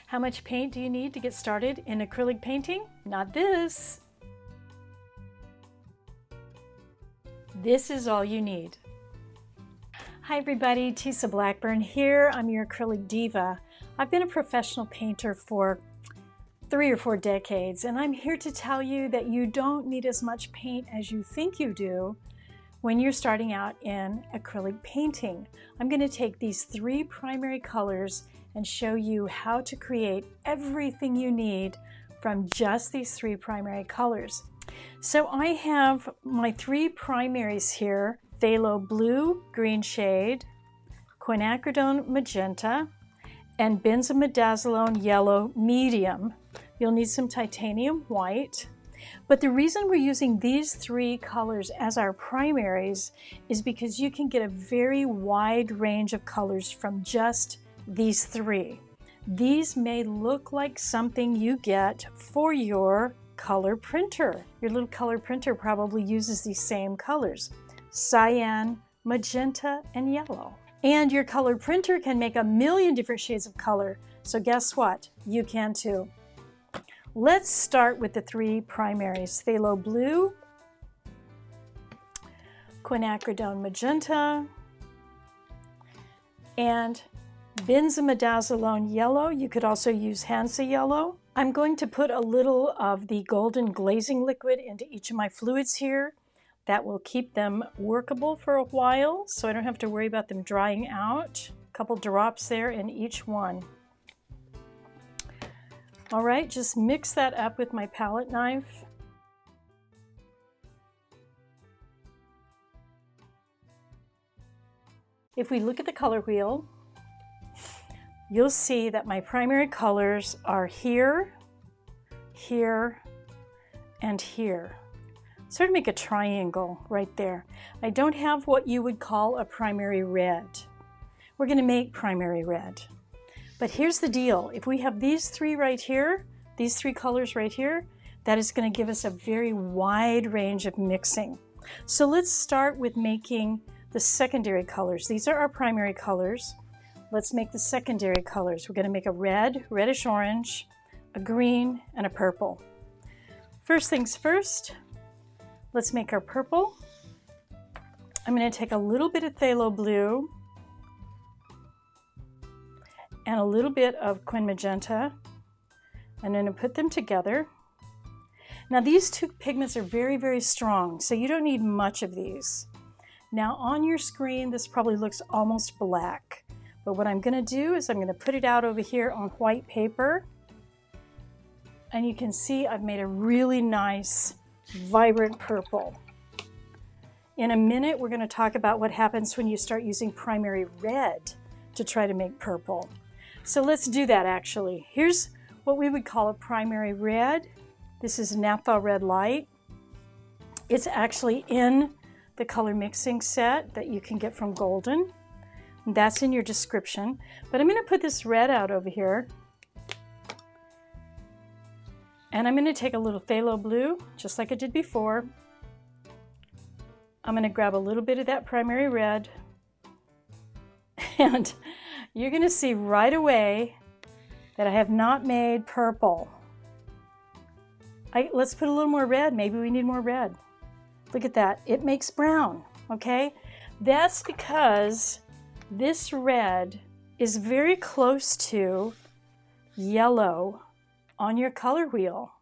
How much paint do you need to get started in acrylic painting? Not this. This is all you need. Hi everybody, Tisa Blackburn here. I'm your acrylic diva. I've been a professional painter for 3 or 4 decades, and I'm here to tell you that you don't need as much paint as you think you do when you're starting out in acrylic painting. I'm going to take these 3 primary colors and show you how to create everything you need from just these 3 primary colors. So I have my 3 primaries here: phthalo blue, green shade, quinacridone magenta, and benzimidazoline yellow medium. You'll need some titanium white. But the reason we're using these 3 colors as our primaries is because you can get a very wide range of colors from just these 3. These may look like something you get for your color printer. Your little color printer probably uses these same colors: cyan, magenta, and yellow. And your color printer can make a million different shades of color. So guess what? You can too. Let's start with the 3 primaries: phthalo blue, quinacridone magenta, and benzimidazoline yellow. You could also use Hansa yellow. I'm going to put a little of the golden glazing liquid into each of my fluids here. That will keep them workable for a while, so I don't have to worry about them drying out. A couple drops there in each one. All right, just mix that up with my palette knife. If we look at the color wheel, you'll see that my primary colors are here, here, and here. Sort of make a triangle right there. I don't have what you would call a primary red. We're going to make primary red. But here's the deal. If we have these 3 right here, these 3 colors right here, that is going to give us a very wide range of mixing. So let's start with making the secondary colors. These are our primary colors. Let's make the secondary colors. We're going to make a red, reddish orange, a green, and a purple. First things first, let's make our purple. I'm going to take a little bit of phthalo blue and a little bit of quin magenta. I'm going to put them together. Now these 2 pigments are very, very strong, so you don't need much of these. Now on your screen, this probably looks almost black, but what I'm going to do is I'm going to put it out over here on white paper, and you can see I've made a really nice, vibrant purple. In a minute, we're going to talk about what happens when you start using primary red to try to make purple. So let's do that actually. Here's what we would call a primary red. This is Naphtha Red Light. It's actually in the color mixing set that you can get from Golden. That's in your description. But I'm going to put this red out over here. And I'm going to take a little phthalo blue, just like I did before. I'm going to grab a little bit of that primary red. And you're going to see right away that I have not made purple. Let's put a little more red. Maybe we need more red. Look at that. It makes brown, okay? That's because this red is very close to yellow on your color wheel.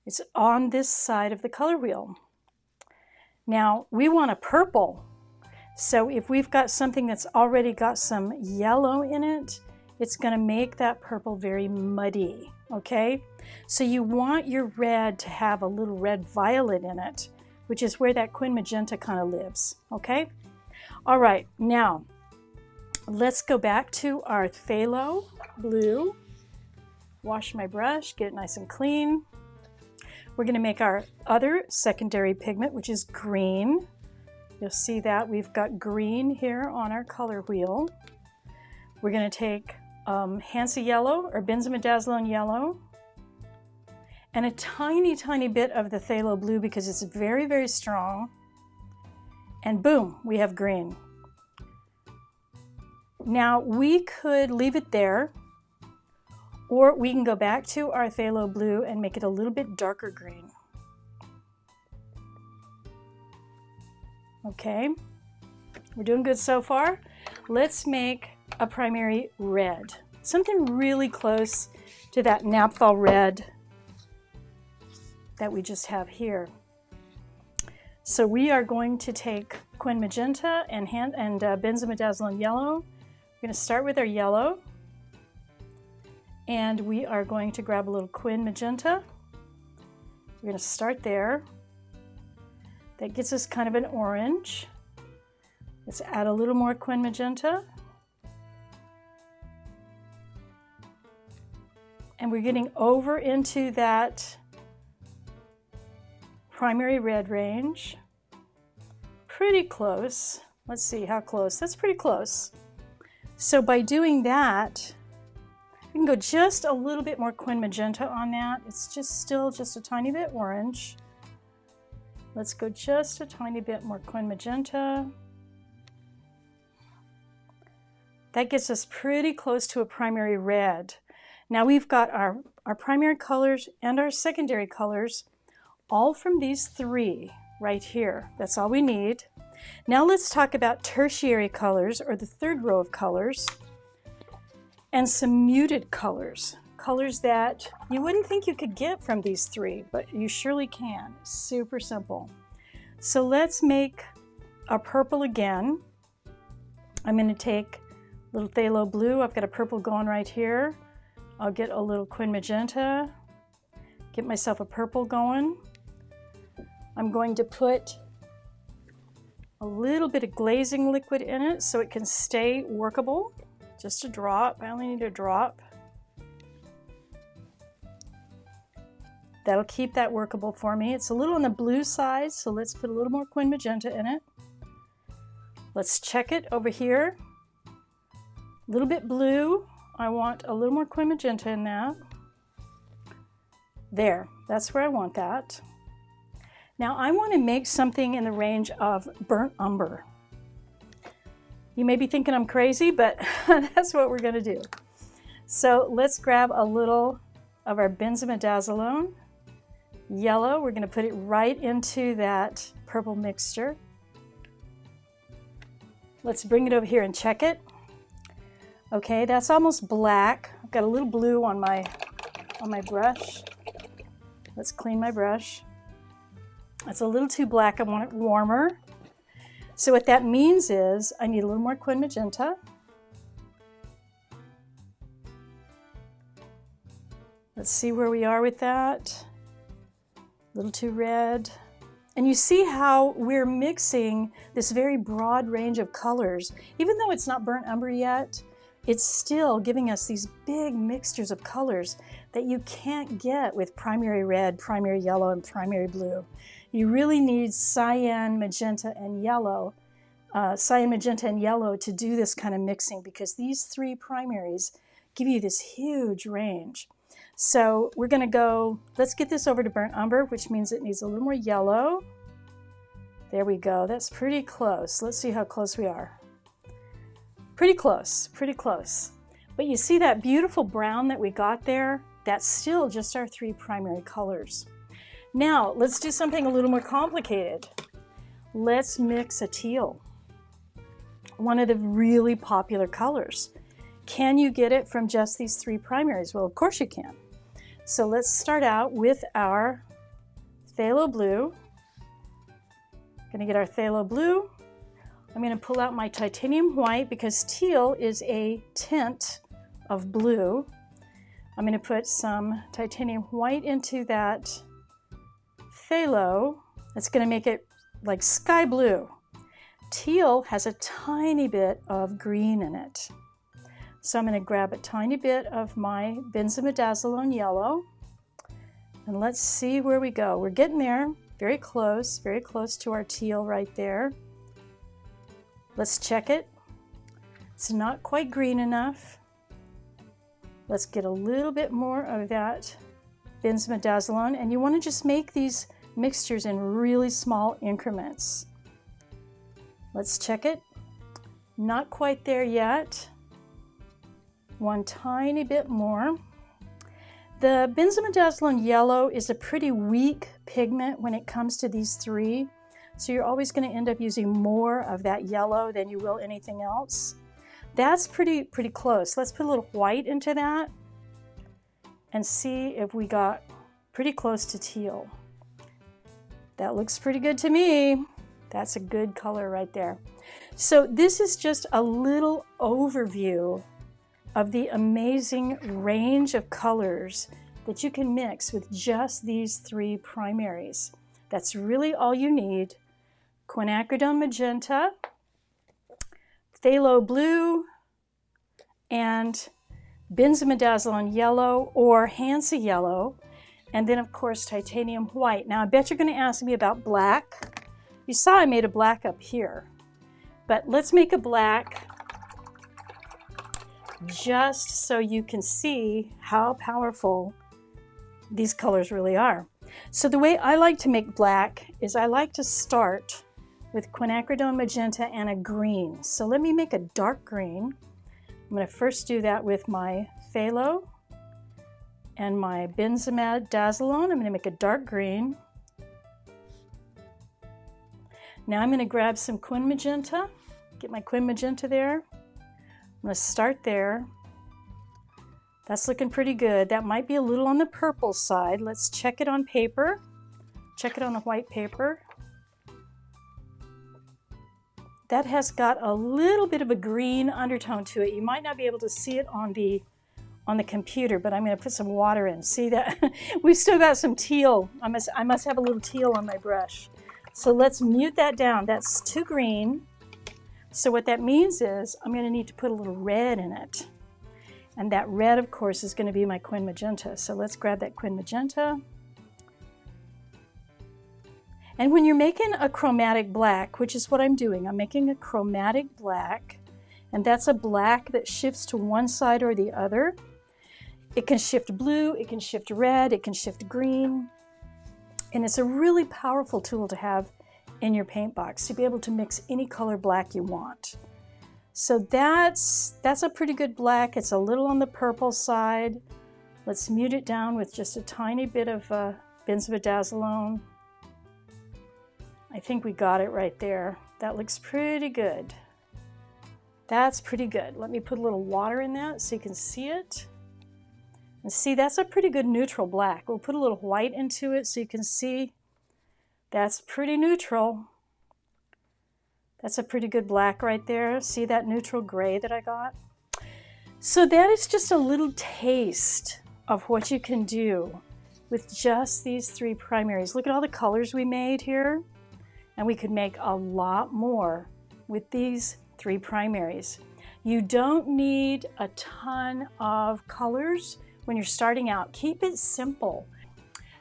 It's on this side of the color wheel. Now, we want a purple. So if we've got something that's already got some yellow in it, it's going to make that purple very muddy, okay? So you want your red to have a little red violet in it, which is where that quin magenta kind of lives, okay? All right, now let's go back to our phthalo blue. Wash my brush, get it nice and clean. We're going to make our other secondary pigment, which is green. You'll see that we've got green here on our color wheel. We're going to take Hansa yellow or benzimidazoline yellow and a tiny, tiny bit of the phthalo blue because it's very, very strong. And boom, we have green. Now we could leave it there, Or we can go back to our phthalo blue and make it a little bit darker green. Okay, we're doing good so far. Let's make a primary red. Something really close to that naphthol red that we just have here. So we are going to take Quin Magenta and benzimidazoline yellow. We're going to start with our yellow. And we are going to grab a little Quin Magenta. We're going to start there. That gets us kind of an orange. Let's add a little more Quin Magenta. And we're getting over into that primary red range. Pretty close. Let's see how close. That's pretty close. So by doing that, we can go just a little bit more Quin Magenta on that. It's just still just a tiny bit orange. Let's go just a tiny bit more Quin Magenta. That gets us pretty close to a primary red. Now we've got our primary colors and our secondary colors all from these three right here. That's all we need. Now let's talk about tertiary colors, or the third row of colors, and some muted colors. Colors that you wouldn't think you could get from these three, but you surely can. Super simple. So let's make a purple again. I'm going to take a little phthalo blue. I've got a purple going right here. I'll get a little Quin Magenta, get myself a purple going. I'm going to put a little bit of glazing liquid in it so it can stay workable. Just a drop. I only need a drop. That'll keep that workable for me. It's a little on the blue side, so let's put a little more Quin Magenta in it. Let's check it over here. A little bit blue. I want a little more Quin Magenta in that. There, that's where I want that. Now I want to make something in the range of burnt umber. You may be thinking I'm crazy, but that's what we're going to do. So let's grab a little of our benzimidazoline yellow. We're going to put it right into that purple mixture. Let's bring it over here and check it. Okay, that's almost black. I've got a little blue on my brush. Let's clean my brush. It's a little too black. I want it warmer. So what that means is I need a little more Quin Magenta. Let's see where we are with that. A little too red. And you see how we're mixing this very broad range of colors. Even though it's not burnt umber yet, it's still giving us these big mixtures of colors that you can't get with primary red, primary yellow, and primary blue. You really need cyan, magenta, and yellow. Cyan, magenta, and yellow to do this kind of mixing, because these three primaries give you this huge range. So we're going to go, let's get this over to burnt umber, which means it needs a little more yellow. There we go. That's pretty close. Let's see how close we are. Pretty close, pretty close. But you see that beautiful brown that we got there? That's still just our three primary colors. Now, let's do something a little more complicated. Let's mix a teal, one of the really popular colors. Can you get it from just these three primaries? Well, of course you can. So let's start out with our phthalo blue. Going to get our phthalo blue. I'm going to pull out my titanium white because teal is a tint of blue. I'm going to put some titanium white into that phthalo. That's going to make it like sky blue. Teal has a tiny bit of green in it. So I'm going to grab a tiny bit of my benzimidazoline yellow, and let's see where we go. We're getting there, very close to our teal right there. Let's check it. It's not quite green enough. Let's get a little bit more of that benzimidazoline, and you want to just make these mixtures in really small increments. Let's check it. Not quite there yet. One tiny bit more. The benzimidazoline yellow is a pretty weak pigment when it comes to these three. So you're always going to end up using more of that yellow than you will anything else. That's pretty close. Let's put a little white into that and see if we got pretty close to teal. That looks pretty good to me. That's a good color right there. So this is just a little overview of the amazing range of colors that you can mix with just these three primaries. That's really all you need. Quinacridone magenta, phthalo blue, and benzimidazoline yellow or Hansa yellow, and then of course titanium white. Now I bet you're going to ask me about black. You saw I made a black up here, but let's make a black just so you can see how powerful these colors really are. So the way I like to make black is I like to start with quinacridone magenta and a green. So let me make a dark green. I'm going to first do that with my phthalo and my benzimidazoline. I'm going to make a dark green. Now I'm going to grab some quin magenta, get my quin magenta there. I'm going to start there. That's looking pretty good. That might be a little on the purple side. Let's check it on paper. Check it on the white paper. That has got a little bit of a green undertone to it. You might not be able to see it on the computer, but I'm going to put some water in. See that? We've still got some teal. I must have a little teal on my brush. So let's mute that down. That's too green. So what that means is I'm going to need to put a little red in it. And that red, of course, is going to be my quin magenta. So let's grab that quin magenta. And when you're making a chromatic black, which is what I'm doing, I'm making a chromatic black, and that's a black that shifts to one side or the other. It can shift blue, it can shift red, it can shift green. And it's a really powerful tool to have in your paint box to be able to mix any color black you want. So that's a pretty good black. It's a little on the purple side. Let's mute it down with just a tiny bit of benzimidazoline. I think we got it right there. That looks pretty good. That's pretty good. Let me put a little water in that so you can see it. And see, that's a pretty good neutral black. We'll put a little white into it so you can see that's pretty neutral. That's a pretty good black right there. See that neutral gray that I got? So that is just a little taste of what you can do with just these three primaries. Look at all the colors we made here. And we could make a lot more with these three primaries. You don't need a ton of colors when you're starting out. Keep it simple.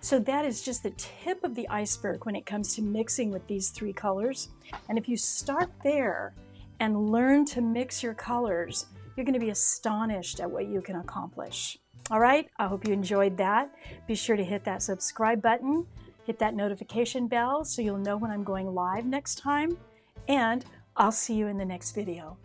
So that is just the tip of the iceberg when it comes to mixing with these three colors. And if you start there and learn to mix your colors, you're going to be astonished at what you can accomplish. All right, I hope you enjoyed that. Be sure to hit that subscribe button. Hit that notification bell so you'll know when I'm going live next time, and I'll see you in the next video.